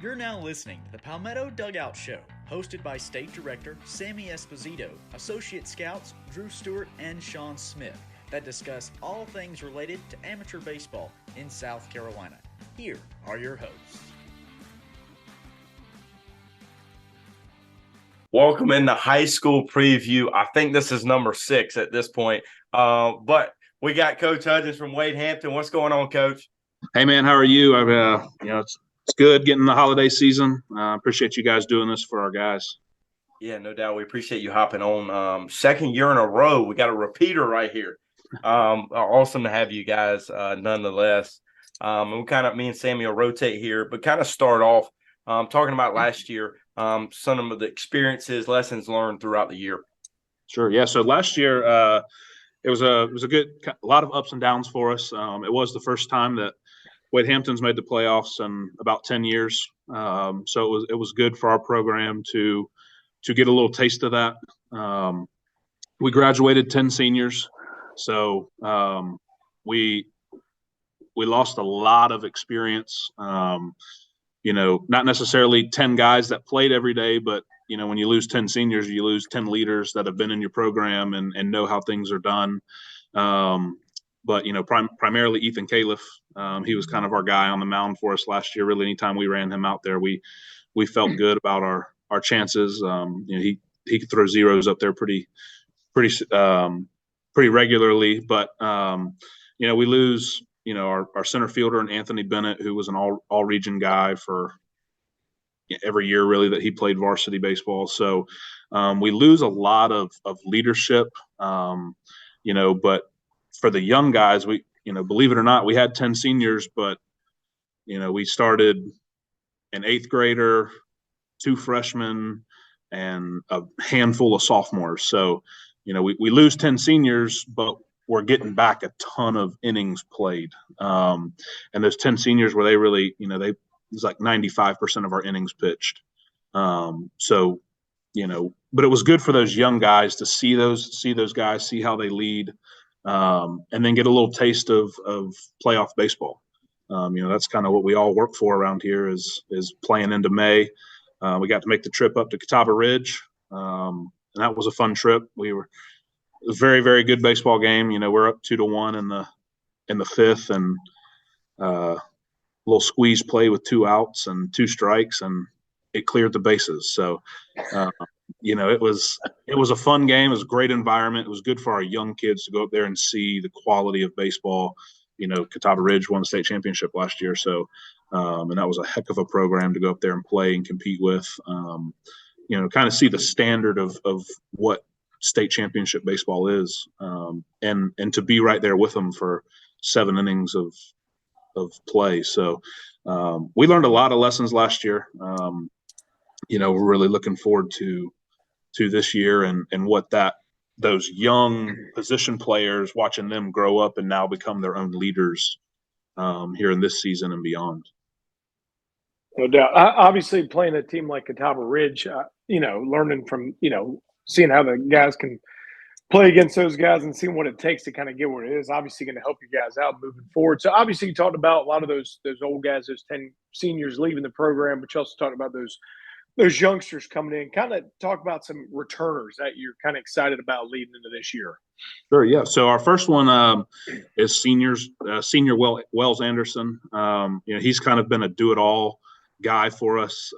You're now listening to the Palmetto Dugout Show, hosted by State Director Sammy Esposito, Associate Scouts Drew Stewart and Sean Smith, that discuss all things related to amateur baseball in South Carolina. Here are your hosts. Welcome in the high school preview. I think this is number 6 at this point. But we got Coach Hudgins from Wade Hampton. What's going on, Coach? Hey, man, how are you? It's good getting the holiday season. Appreciate you guys doing this for our guys. Yeah, no doubt. We appreciate you hopping on. Second year in a row, we got a repeater right here. Awesome to have you guys, nonetheless. And me and Sammy will rotate here, but kind of start off talking about last year, some of the experiences, lessons learned throughout the year. Sure. Yeah. So last year, it was a lot of ups and downs for us. It was the first time that Wade Hampton's made the playoffs in about 10 years. So it was good for our program to get a little taste of that. We graduated 10 seniors. So we lost a lot of experience. Not necessarily 10 guys that played every day, but when you lose 10 seniors, you lose 10 leaders that have been in your program and know how things are done. But primarily Ethan Califf, he was kind of our guy on the mound for us last year. Really, anytime we ran him out there, we felt good about our chances. He could throw zeros up there pretty regularly. But we lose our center fielder and Anthony Bennett, who was an all region guy for every year really that he played varsity baseball. So we lose a lot of leadership. But for the young guys, we believe it or not, we had 10 seniors, but we started an 8th grader, 2 freshmen, and a handful of sophomores. So we lose 10 seniors, but we're getting back a ton of innings played. And those 10 seniors where they really, it was like 95% of our innings pitched. But it was good for those young guys to see those guys, see how they lead, and then get a little taste of playoff baseball. That's kind of what we all work for around here is playing into May. We got to make the trip up to Catawba Ridge, and that was a fun trip. It was a very, very good baseball game. We're up 2-1 in the 5th, and a little squeeze play with 2 outs and 2 strikes, and it cleared the bases. So, it was a fun game. It was a great environment. It was good for our young kids to go up there and see the quality of baseball. Catawba Ridge won the state championship last year. So, and that was a heck of a program to go up there and play and compete with, kind of see the standard of what state championship baseball is, and to be right there with them for 7 innings of play. So we learned a lot of lessons last year. We're really looking forward to this year and what those young position players, watching them grow up and now become their own leaders here in this season and beyond. No doubt. Obviously, playing a team like Catawba Ridge, learning from, seeing how the guys can play against those guys and seeing what it takes to kind of get where it is, obviously going to help you guys out moving forward. So obviously you talked about a lot of those old guys, those 10 seniors leaving the program, but you also talked about those youngsters coming in. Kind of talk about some returners that you're kind of excited about leading into this year. Sure, yeah. So our first one is senior Wells Anderson. He's kind of been a do-it-all guy for us.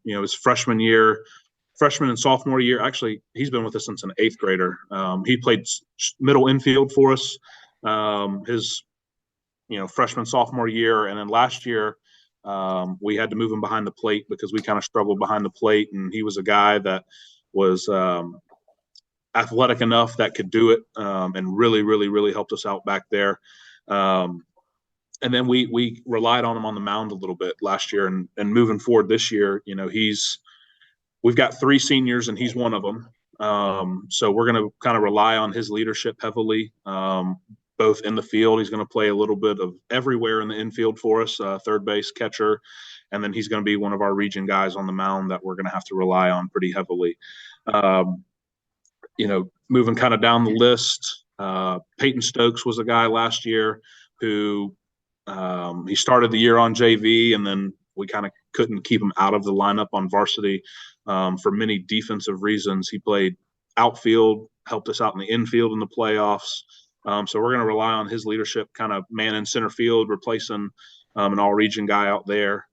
His freshman and sophomore year, actually, he's been with us since an 8th grader. He played middle infield for us his freshman, sophomore year. And then last year, we had to move him behind the plate because we kind of struggled behind the plate. And he was a guy that was athletic enough that could do it, and really, really, really helped us out back there. And then we relied on him on the mound a little bit last year. And moving forward this year, we've got 3 seniors and he's one of them. So we're going to kind of rely on his leadership heavily, both in the field. He's going to play a little bit of everywhere in the infield for us, third base, catcher. And then he's going to be one of our region guys on the mound that we're going to have to rely on pretty heavily. Moving kind of down the list, Peyton Stokes was a guy last year who he started the year on JV, and then we kind of couldn't keep him out of the lineup on varsity for many defensive reasons. He played outfield, helped us out in the infield in the playoffs. So we're going to rely on his leadership, kind of man in center field, replacing an all-region guy out there.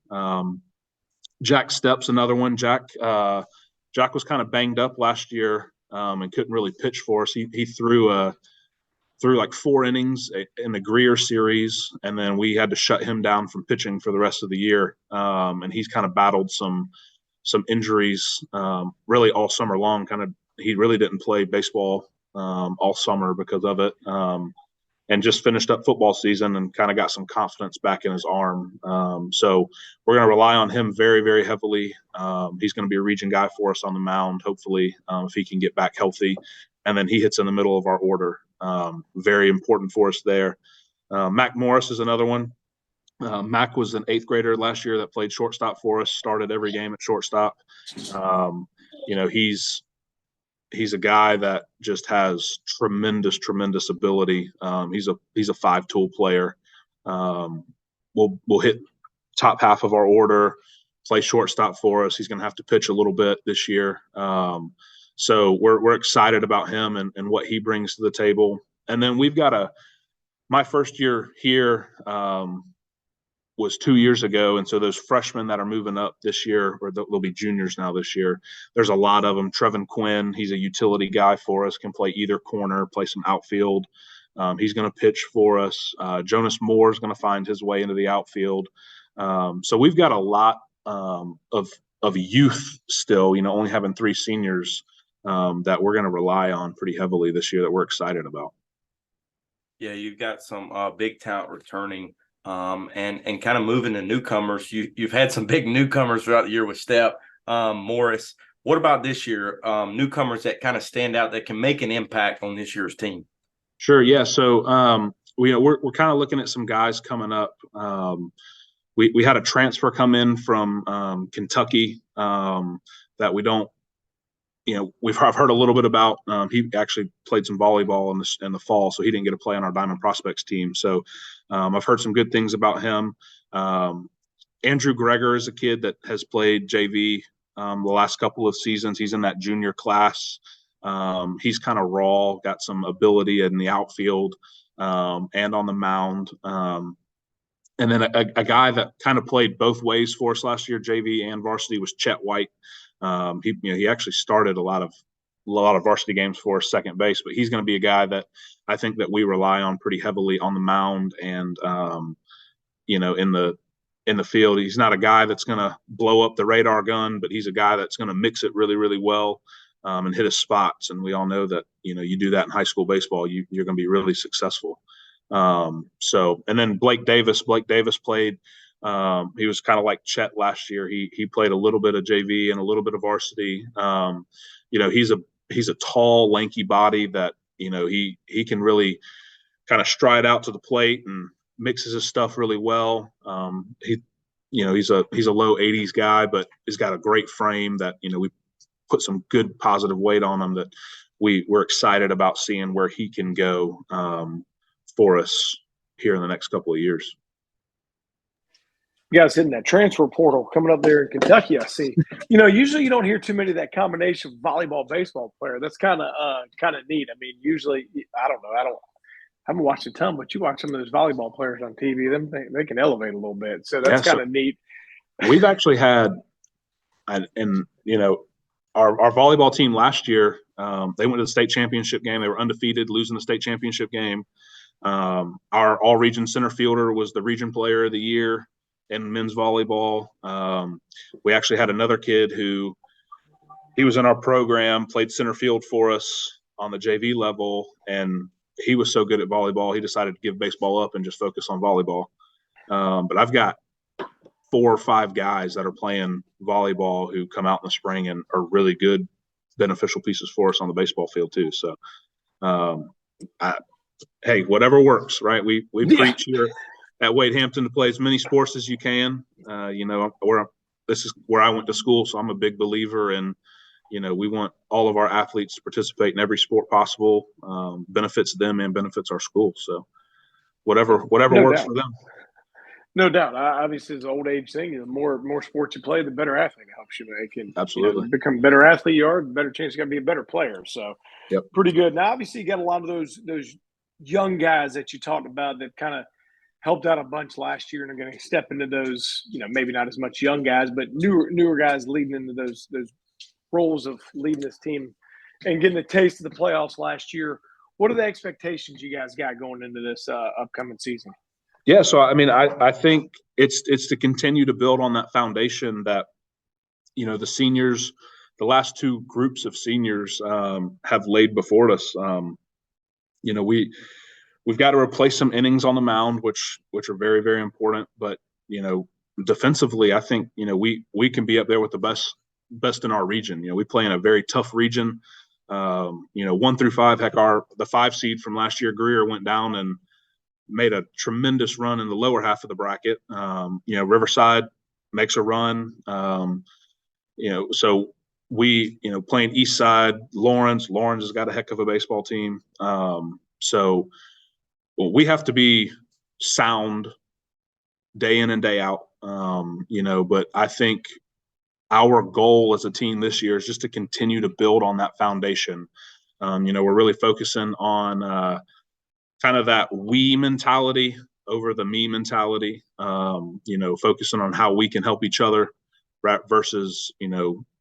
Jack Stepp's another one. Jack was kind of banged up last year and couldn't really pitch for us. He threw like 4 innings in the Greer series, and then we had to shut him down from pitching for the rest of the year. And he's kind of battled some injuries really all summer long. He really didn't play baseball all summer because of it, and just finished up football season and kind of got some confidence back in his arm. So we're going to rely on him very, very heavily. He's going to be a region guy for us on the mound, hopefully, if he can get back healthy. And then he hits in the middle of our order. Very important for us there. Mac Morris is another one. Mac was an 8th grader last year that played shortstop for us, started every game at shortstop. He's a guy that just has tremendous ability. He's a 5-tool player. We'll hit top half of our order, play shortstop for us. He's going to have to pitch a little bit this year. So we're excited about him and what he brings to the table. And then we've got my first year here was 2 years ago. And so those freshmen that are moving up this year, or they'll be juniors now this year, there's a lot of them. Trevin Quinn, he's a utility guy for us, can play either corner, play some outfield. He's going to pitch for us. Jonas Moore is going to find his way into the outfield. So we've got a lot of youth still, only having 3 seniors that we're going to rely on pretty heavily this year that we're excited about. Yeah, you've got some big talent returning. And kind of moving to newcomers. You've had some big newcomers throughout the year with Stepp, Morris. What about this year? Newcomers that kind of stand out that can make an impact on this year's team. Sure. Yeah. So we're kind of looking at some guys coming up. We had a transfer come in from Kentucky that we don't. I've heard a little bit about. He actually played some volleyball in the fall, so he didn't get to play on our Diamond Prospects team. So I've heard some good things about him. Andrew Greger is a kid that has played JV the last couple of seasons. He's in that junior class. He's kind of raw, got some ability in the outfield and on the mound. And then a guy that kind of played both ways for us last year, JV and varsity, was Chet White. He actually started a lot of varsity games for us, second base, but he's going to be a guy that I think that we rely on pretty heavily on the mound and in the field. He's not a guy that's going to blow up the radar gun, but he's a guy that's going to mix it really, really well and hit his spots. And we all know that you do that in high school baseball, you're going to be really successful. And then Blake Davis played. He was kind of like Chet last year. He played a little bit of JV and a little bit of varsity. He's a tall, lanky body that he can really kind of stride out to the plate and mixes his stuff really well. He's a low 80s guy, but he's got a great frame that we put some good positive weight on him that we're excited about seeing where he can go for us here in the next couple of years. You guys hitting that transfer portal coming up there in Kentucky, I see. Usually you don't hear too many of that combination volleyball baseball player. That's kind of neat. I mean, usually I don't know. I haven't watched a ton, but you watch some of those volleyball players on TV. They can elevate a little bit. So that's kind of neat. We've actually had, our volleyball team last year. They went to the state championship game. They were undefeated, losing the state championship game. Our all-region center fielder was the region player of the year in men's volleyball. We actually had another kid he was in our program, played center field for us on the JV level, and he was so good at volleyball, he decided to give baseball up and just focus on volleyball. But I've got 4 or 5 guys that are playing volleyball who come out in the spring and are really good, beneficial pieces for us on the baseball field too. So, hey, whatever works, right? We preach here at Wade Hampton to play as many sports as you can. This is where I went to school, so I'm a big believer in, we want all of our athletes to participate in every sport possible, benefits them and benefits our school. So whatever works for them. No doubt. Obviously, it's an old age thing. The more sports you play, the better athlete it helps you make. And Absolutely. the become a better athlete you are, the better chance you got to be a better player. So, Yep. pretty good. Now, obviously, you got a lot of those young guys that you talked about that kind of helped out a bunch last year and are going to step into those. Maybe not as much young guys, but newer guys leading into those roles of leading this team and getting a taste of the playoffs last year. What are the expectations you guys got going into this upcoming season? Yeah, so I mean, I think it's to continue to build on that foundation that the seniors, the last two groups of seniors have laid before us. We've got to replace some innings on the mound, which are very, very important. But defensively, I think we can be up there with the best in our region. We play in a very tough region. 1 through 5. Heck, the 5 seed from last year, Greer, went down and made a tremendous run in the lower half of the bracket. Riverside makes a run. So we, playing East Side, Lawrence has got a heck of a baseball team. So we have to be sound day in and day out. But I think our goal as a team this year is just to continue to build on that foundation. We're really focusing on kind of that we mentality over the me mentality, focusing on how we can help each other versus,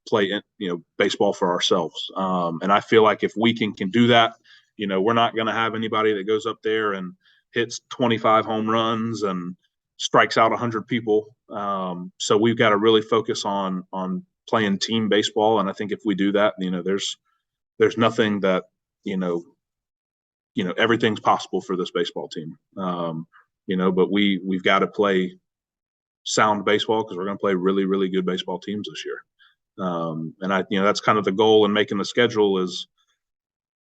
play, baseball for ourselves. And I feel like if we can do that, we're not going to have anybody that goes up there and hits 25 home runs and strikes out 100 people. So we've got to really focus on playing team baseball. And I think if we do that, there's nothing that, everything's possible for this baseball team. But we've got to play sound baseball because we're going to play really, really good baseball teams this year. And that's kind of the goal in making the schedule is,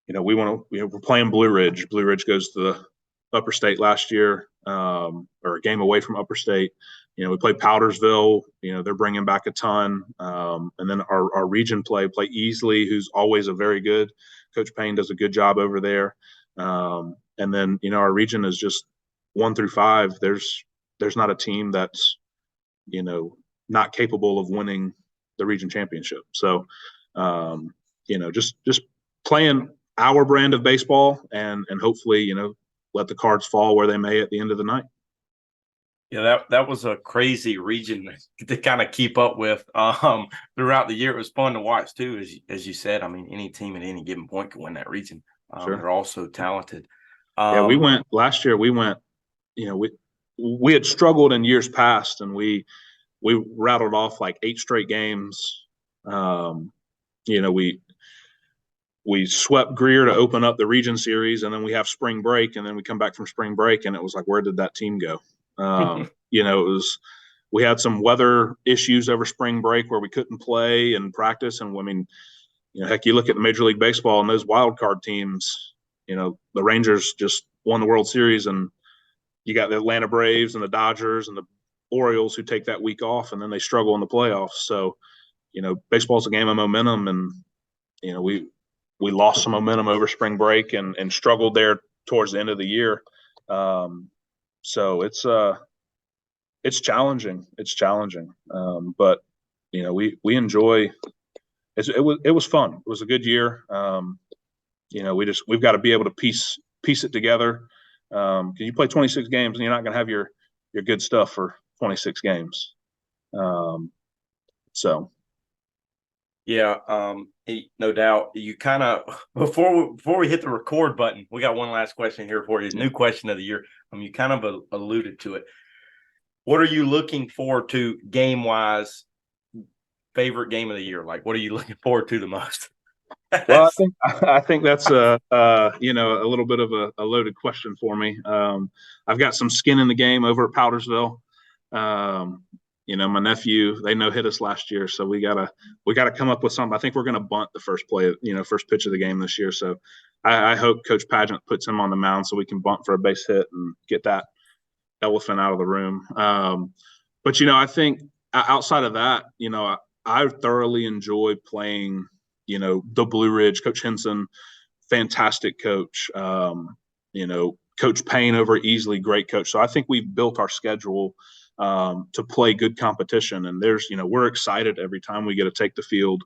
we're playing Blue Ridge. Blue Ridge goes to the Upper State last year, or a game away from Upper State. We play Powdersville. They're bringing back a ton. And then our region play Easley, who's always a very good. Coach Payne does a good job over there. And then, our region is just 1 through 5. There's not a team that's, not capable of winning the region championship. So, just playing our brand of baseball and hopefully, let the cards fall where they may at the end of the night. Yeah, that was a crazy region to kind of keep up with throughout the year. It was fun to watch too, as you said. I mean, any team at any given point can win that region. Sure. They're all so talented. We went last year. We had struggled in years past, and we rattled off like 8 straight games. We swept Greer to open up the region series, and then we have spring break, and then we come back from spring break, and it was like, where did that team go? We had some weather issues over spring break where we couldn't play and practice. And I mean, heck, you look at Major League Baseball and those wild card teams, the Rangers just won the World Series, and you got the Atlanta Braves and the Dodgers and the Orioles who take that week off, and then they struggle in the playoffs. So, baseball's a game of momentum, and, we lost some momentum over spring break and struggled there towards the end of the year. So it's challenging. It's challenging. But we enjoy. It was fun. It was a good year. We've got to be able to piece it together. Because you play 26 games and you're not going to have your good stuff for 26 games. So. Yeah, no doubt. You kind of before we hit the record button, we got one last question here for you. New question of the year. You kind of alluded to it. What are you looking forward to game wise? Favorite game of the year? Like, what are you looking forward to the most? Well, I think that's a little bit of a loaded question for me. I've got some skin in the game over at Powdersville. My nephew, they hit us last year, so we gotta come up with something. I think we're gonna bunt the first pitch of the game this year. So I hope Coach Pageant puts him on the mound so we can bunt for a base hit and get that elephant out of the room. But I think outside of that, I thoroughly enjoy playing. The Blue Ridge, Coach Henson, fantastic coach. Coach Payne over Easley, great coach. So I think we've built our schedule to play good competition. And we're excited every time we get to take the field.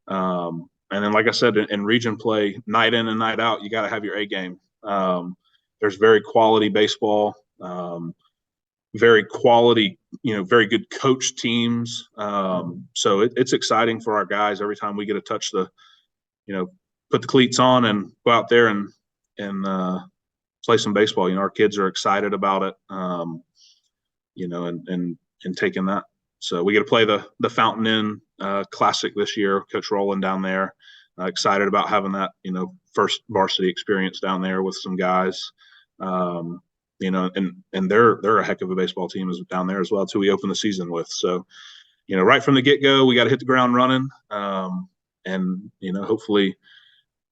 And then, like I said, in region play, night in and night out, you got to have your A game. There's very quality baseball, very quality, very good coach teams. So it's exciting for our guys every time we get to touch put the cleats on and go out there and play some baseball. Our kids are excited about it, and taking that. So we get to play the Fountain Inn Classic this year. Coach Rowland down there, excited about having that, first varsity experience down there with some guys. And they're a heck of a baseball team down there as well too. We open the season with, so right from the get go, we got to hit the ground running, and hopefully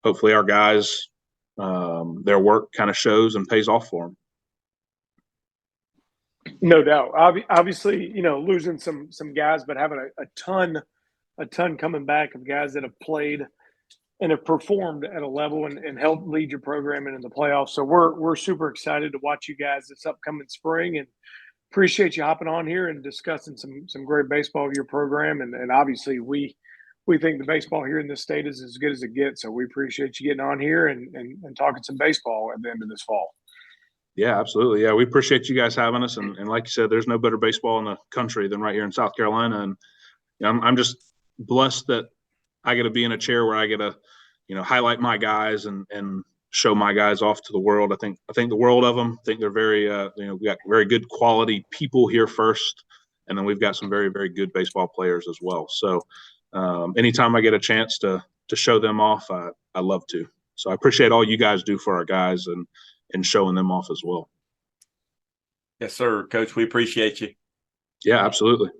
our guys, their work kind of shows and pays off for them. No doubt. Obviously, losing some guys, but having a ton coming back of guys that have played and have performed at a level and helped lead your program into the playoffs. So we're super excited to watch you guys this upcoming spring, and appreciate you hopping on here and discussing some great baseball of your program. And obviously we think the baseball here in this state is as good as it gets. So we appreciate you getting on here and talking some baseball at the end of this fall. Yeah, absolutely. Yeah, we appreciate you guys having us. And like you said, there's no better baseball in the country than right here in South Carolina. And I'm just blessed that I get to be in a chair where I get to, highlight my guys and show my guys off to the world. I think the world of them. I think they're very, we got very good quality people here first, and then we've got some very, very good baseball players as well. So anytime I get a chance to show them off, I love to. So I appreciate all you guys do for our guys and showing them off as well. Yes, sir, Coach. We appreciate you. Yeah, absolutely.